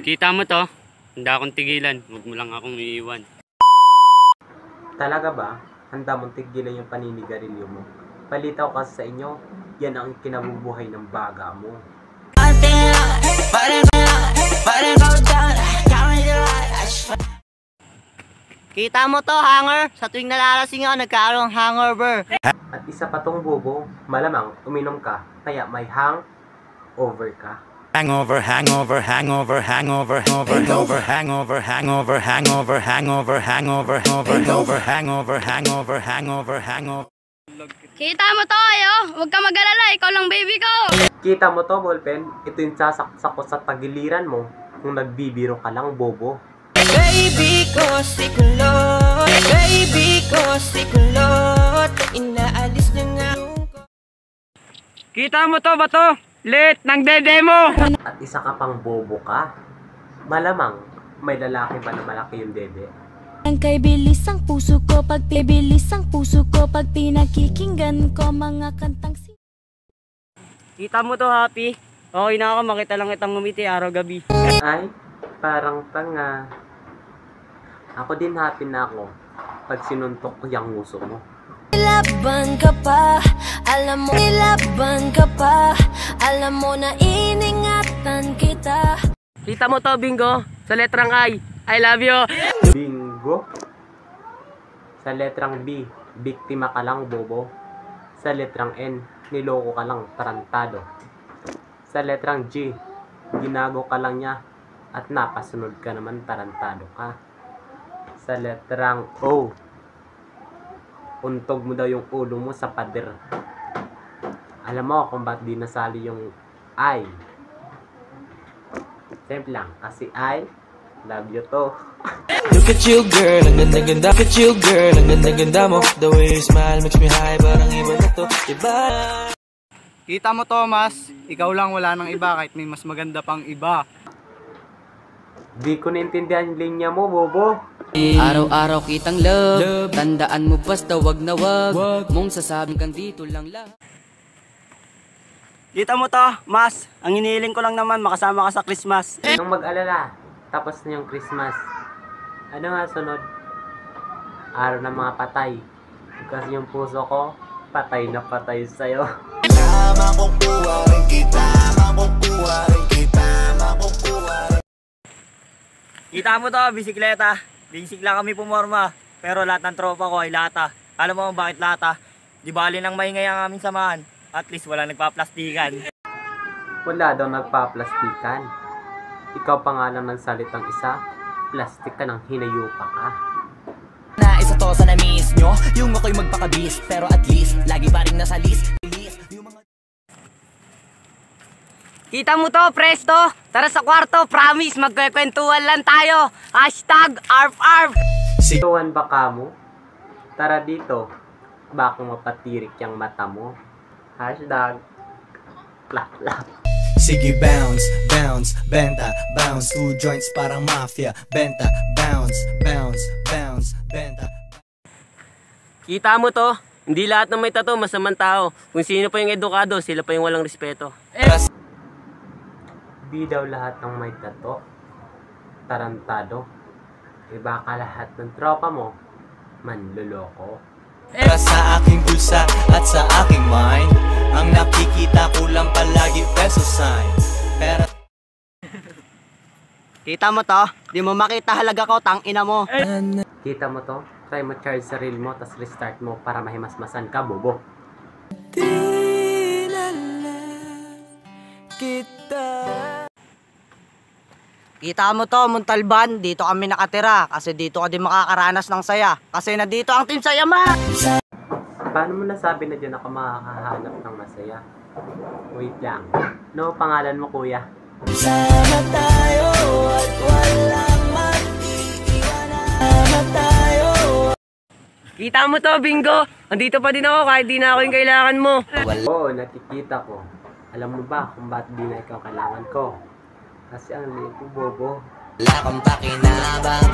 Kita mo to? Handa akong tigilan. Huwag mo lang akong iiwan. Talaga ba? Handa mong tigilan yung paninigarilyo mo? Palitaw kasi sa inyo, yan ang kinabubuhay ng baga mo. Kita mo to, hanger? Sa tuwing nalalasing ako, nagkaroon ng hangover. At isa pa tong bobo, malamang uminom ka, kaya may hangover ka. Hangover, hangover, hangover, hangover, hangover, hangover, hangover, hangover, hangover, hangover, hangover, hangover, hangover, hangover, hangover. Kita mo to, ayo. Huwag ka mag-alala, ikaw lang baby ko. Kita mo to, ballpen? Ito yung sasaksak ko sa tagiliran mo kung nagbibiro ka lang, bobo. Baby ko si kulot, baby ko si kulot, inaalis na nga. Kita mo to ba to? Lit ng dede mo! At isa ka pang bobo ka. Malamang, may lalaki ba na malaki yung dede? Ang kay bilis ang puso ko pag pinakikinggan ko mga kantang Kita mo to, Happy? Okay na ako, makita lang itang ngumiti araw-gabi. Ay, parang tanga. Ako din happy na ako pag sinuntok ko yung nguso mo. Ilaban ka pa, alam mo, ilaban ka pa, alam mo na iningatan kita. Kita mo to, Bingo? Sa letrang I love you. Bingo? Sa letrang B, biktima ka lang, bobo. Sa letrang N, niloko ka lang, tarantado. Sa letrang G, ginago ka lang niya at napasunod ka naman, tarantado ka. Sa letrang O, untog mo daw yung ulo mo sa pader. Alam mo kung ba't di nasali yung I? Simple lang, kasi I love you to. Look at you girl, ang ganda-ganda. Look at you girl, ang ganda-ganda mo. The way you smile makes me high, parang iba na to, diba? Kita mo, Thomas, ikaw lang, wala nang iba kahit may mas maganda pang iba. Di ko naintindihan yung linya mo, bobo. Araw-araw kitang love, tandaan mo basta wag na wag mong sasabing kang dito lang lang. Kita mo to, Mas? Ang hinihiling ko lang naman, makasama ka sa Christmas. Nung mag-alala, tapos na yung Christmas. Ano nga sunod? Araw ng mga patay. Kasi yung puso ko, patay na patay sa'yo. Kita mo to, bisikleta. Basic lang kami pumorma, pero lahat ng tropa ko ay lata. Alam mo bakit lata? Di bali nang maingay ang aming samahan. At least wala nagpaplastikan. Wala daw nagpa-plastikan. Ikaw pa nga lang ng salitang isa, plastic ka ng hinayupa ka. Na isa to sa na-miss nyo, yung ako'y magpakabis, pero at least, lagi pa rin nasa list. Kita mo to, presto! Tara sa kwarto, promise, magkwekwentuhan lang tayo. Hashtag ARF-ARF! Tuwan ba ka mo? Tara dito, baka mapatirik yung mata mo. Hashtag plak-plak. Sige bounce, bounce, benta, bounce. 2 joints parang mafia, benta, bounce, bounce, bounce, benta. Kita mo to, hindi lahat ng may tato masamang tao. Kung sino pa yung edukado, sila pa yung walang respeto. Di daw lahat ng may tato tarantado. Iba ka lahat ng tropa mo manluloko. Para sa aking bulsa at sa aking mind, ang nakikita ko lang palagi peso sign. Pero Kita mo to, di mo makita halaga ko, tang ina mo. Kita mo to? Try mo charge sa reel mo, tas restart mo para mahimasmasan ka, bobo. Kita mo to, Montalban, dito kami nakatira. Kasi dito ka din makakaranas ng saya. Kasi nandito ang Team Sayama! Paano mo nasabi na dyan ako makakahanap ng masaya? Wait lang. No, pangalan mo, kuya? Sama tayo at walang mag-iiwanan tayo. Kita mo to, Bingo! Andito pa din ako kahit di na ako yung kailangan mo. Oo, nakikita ko. Alam mo ba kung ba't di na ikaw kailangan ko? Kasi ang liit ko, bobo. Wala kang pakinabang.